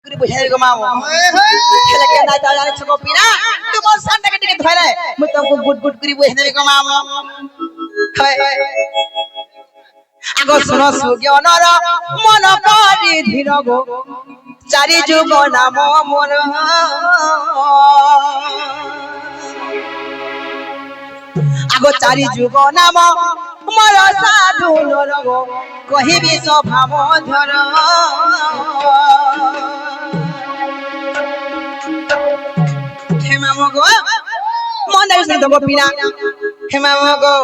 বুঝাই গো মাও খেলে কে না তাও জানি ছকো পিনা তোমার সানটাকে টিকে ধরে মু তোমাকে গুড গুড করে বুঝাই দেবে গো মাও আগো শুনো সুজ্ঞানর মন করি ধীর গো চারি যুগ নাম মোর আগো চারি যুগ নাম মোর সাধু নর গো কহিবি সভা মধুর হেমা মগো মনে শুনে দেবো পিনা হেমা মগো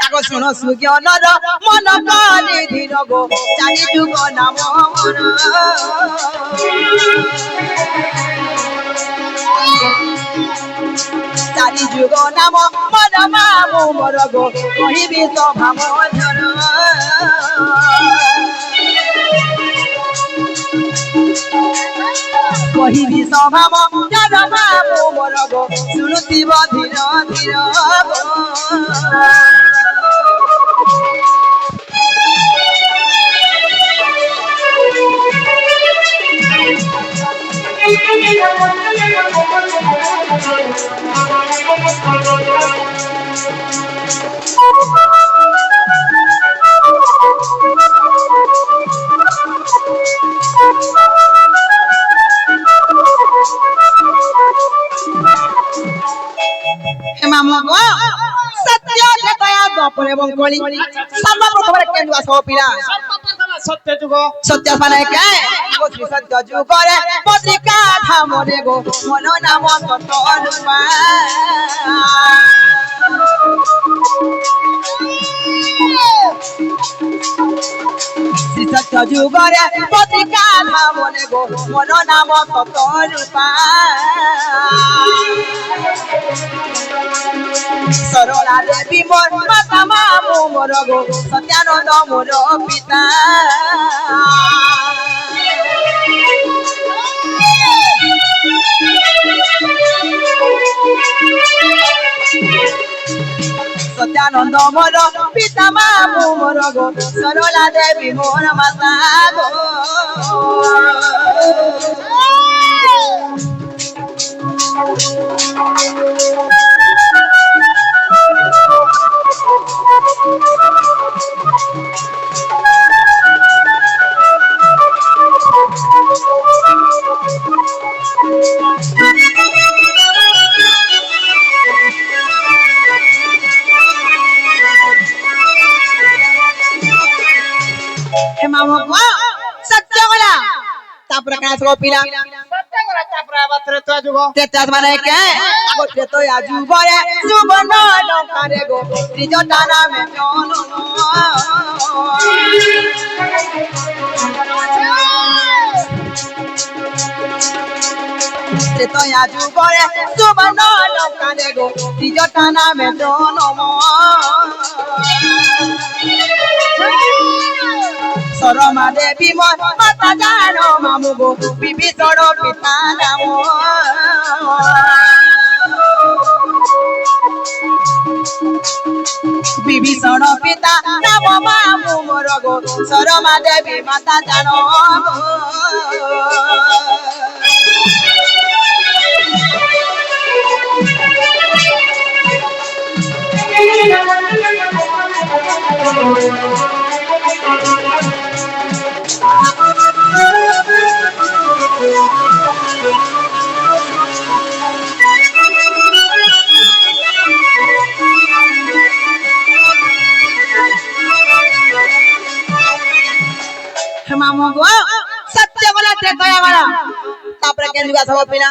আগো শুনো সুজ্ঞানর মন করি ধীর গো চারি যুগ নাম মোর চারি যুগ নাম মন মামু মোর গো কহিবি সভা মধুর কহিবি সভা মধুর মামু মোর গো শুনুতিব ধীর ধীর গো হেমা মগো সত্য দয়া দ্বাপর এবং কলি সর্বপ্রথমে কেন্দুয়া সপিরা সত্য যুগ সত্য মানে কে আগো শ্রী সত্য যুগরে পত্রিকা ধামরে গো মন নাম তত রূপা শ্রী সত্য যুগরে পত্রিকা ধামরে গো মন নাম তত রূপা সরলা দেবী মোর মাতা মামু মোর গো সত্যানন্দ মোর পিতা সত্যানন্দ মোর পিতা মামু মোর গো সরলা দেবী মোর মাতা গো হেমা মগো সত্য গলা তারপরে কাজ গো পিলা সত্য করা তারপরে আবার ত্রেতা যুগ তেতাস মানে কে আগো ত্রেতয়া যুগরে সুবর্ণ লঙ্কারে গো ত্রিজটা নামে জনম ত্রেতয়া যুগরে সুবর্ণ লঙ্কারে গো ত্রিজটা নামে জনম সরমা দেবী মোর মাতা জানো মামু গো বিভীষণ পিতা নাম বিভীষণ পিতা নাম মামু মোর গো সরমা দেবী মাতা জানো হেমা মগো সত্য গলা ত্রেতয়া গলা তারপরে কেন যুগ সব পিনা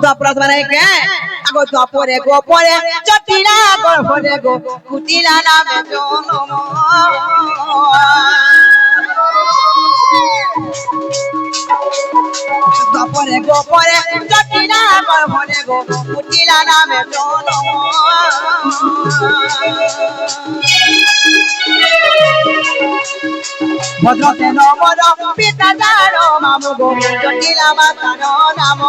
দ্বাপর মানে কে আগো দ্বাপরে গো পরে জটিলা গর্ভরে গো কুটিলা নামে জনম দ্বাপরে গো পরে জটিলা গর্ভরে গো কুটিলা নামে জনম ভদ্রতে নমর পিতা জানো মামু গো জটিলা মাতার নাম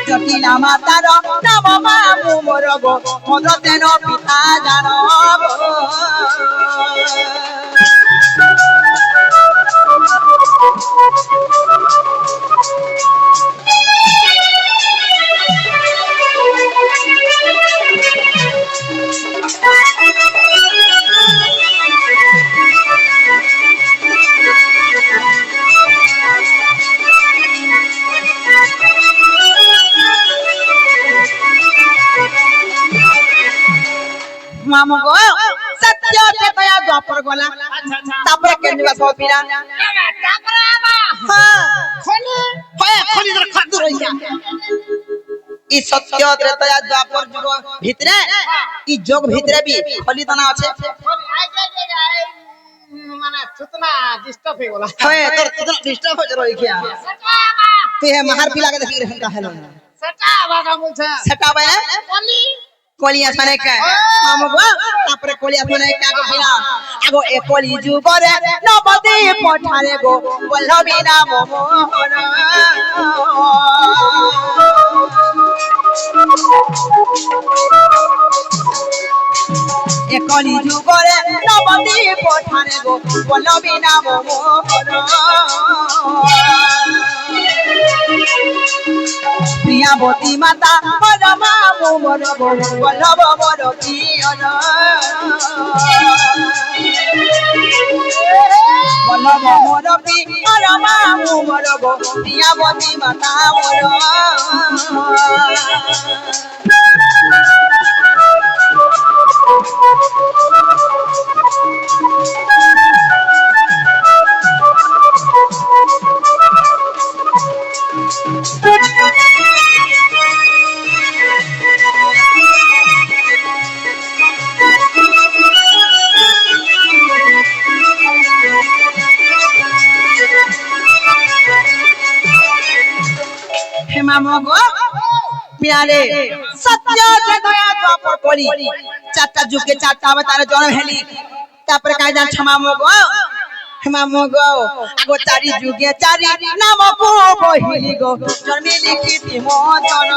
জটিলা মাতার নাম মামু মোর গো ভদ্রতে পিতা জানো আচ্ছা আচ্ছা তারপরে কেন্দ্রিকা সব পিনা তারপরে আবা হ্যাঁ খনি হয় খনি ধরে খাদ্য রইয়া ই সত্য ত্রেতয়া দ্বাপর যুগ ভিতরে ই যোগ ভিতরে বি খলি দানা আছে মানে সুতনা ডিস্টার্ব হয়ে গলা হয় তোর তোর ডিস্টার্ব হয়ে রই গিয়া সেটা আবা তুই হে মাহার পিলা কে দেখি রে কা হেলো সেটা আবা কা বলছে সেটা বে খনি কলিয়া ছানে কে আমগো তারপরে কলিয়া ছানে কে কহিলা আগো এ কলি যুগরে নবদী পঠারে গো বল্লভী নাম মোহন এ কলি যুগরে নবদী পঠারে গো বল্লভী নাম মোহন প্রিয়াবতী মাতা পরমা মোর বল্লভ মোর প্রিয়ন বল্লভ মোর পরমা মোর প্রিয়াবতী মাতা মোর হেমামগো পিয়ারে সত্য দয়া দ্বাপর কলি চারটা যুগে চারটা অবতারে জন্ম হেলি তারপরে কায়দা ক্ষমামগো হেমামগো আগো চারি যুগে চারি নাম কো বহিলি গো জন্মে লিখিতি মতন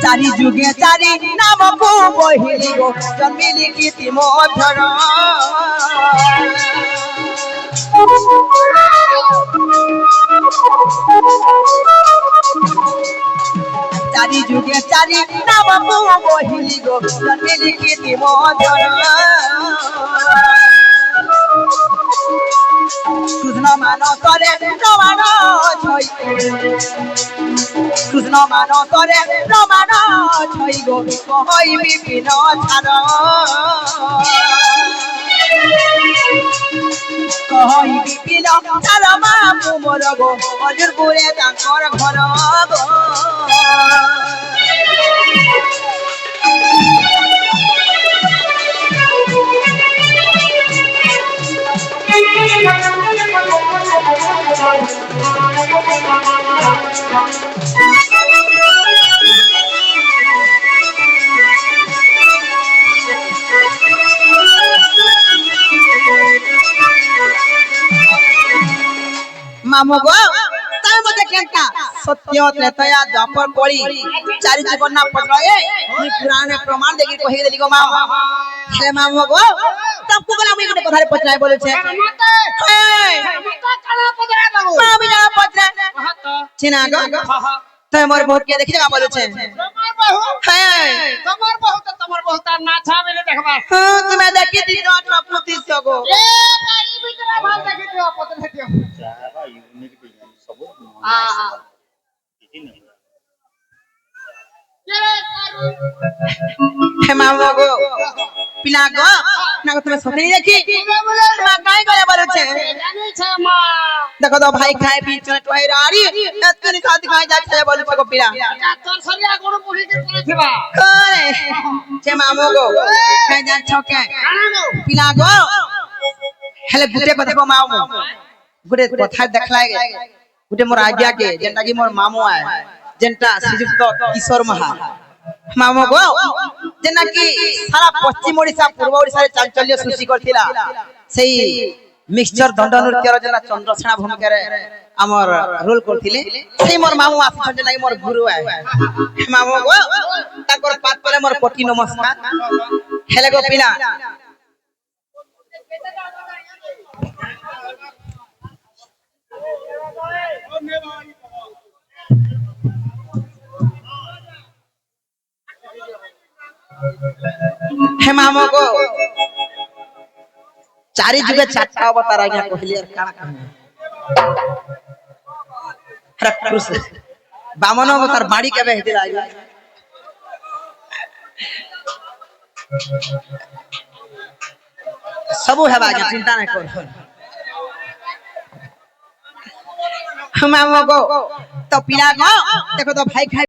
চারি যুগে চারি নাম কো বহিলি গো জন্মে লিখিতি মতন চারি যুগে চারি নাম কো বহিলি গো জন্মে লিখিতি মতন কৃষ্ণ মানসরে প্রমাণ ছই কৃষ্ণ মানসরে প্রমাণ ছই গো কই বিপিন ছাড় কই বিপিন ছাড় মা মোর গো অজুরপুরে তাঙ্কর ঘর গো মামগো তাই মতে কেনটা সত্য ত্রেতয়া দ্বাপর কলি চারি জীবন না পড়ায়ে মুই পুরাণে প্রমাণ দেখি কহি দেলি গো মাম হে মামগো তবকু গলা মুই ଗୋଟେ কথাରେ পছরাই বলেছে হে মামি না পছরা চিনা গো তাই মোর বহুত কে দেখি যা বলেছে হে তোমার বহু তার না ছাবেলে দেখবা তুমি দেখি দিন প্রতিশ গো এ কাই ভিতরে ভাল দেখি দিও পতন হেতিও হে মামগো পিলা গো না তুমি সখনি দেখি মা কাই করে বলেছে দেখো তো ভাই খায় পিছনে টয়রারি এতনি সাথে খাই যাচ্ছে বলেছে গো পিলা তোর সরিয়া কোন পুরি কে করেছিবা করে হে মামগো খাই যাচ্ছ কে পিলা গো হেলে গুটে কথা গো মামু গুটে কথা দেখলাই গুটে মোর আজ্ঞা কে যেটা কি মোর মামু আয় যেটা শ্রীযুক্ত কিশোর মহা মামগো যেটা কি সারা পশ্চিম ওড়িশা পূর্ব ওড়িশারে চাঞ্চল্য সৃষ্টি করছিলা সেই মিক্সচার দণ্ড নৃত্যর যেটা চন্দ্রসেনা ভূমিকারে আমার রোল করছিলে সেই মোর মামু আসছেন যেটা কি মোর গুরু আয় মামগো তারপর পাত পরে মোর কোটি নমস্কার হেলে গো পিলা হে মামগো চারি যুগে চারটা অবতার আজ্ঞা কহিলি আর কানা কানা বামন অবতার বাড়ি কেবে হেতিলা আজ্ঞা सबू है बाजा चिंता नहीं कर मामो को तो पिला को देखो तो भाई खाई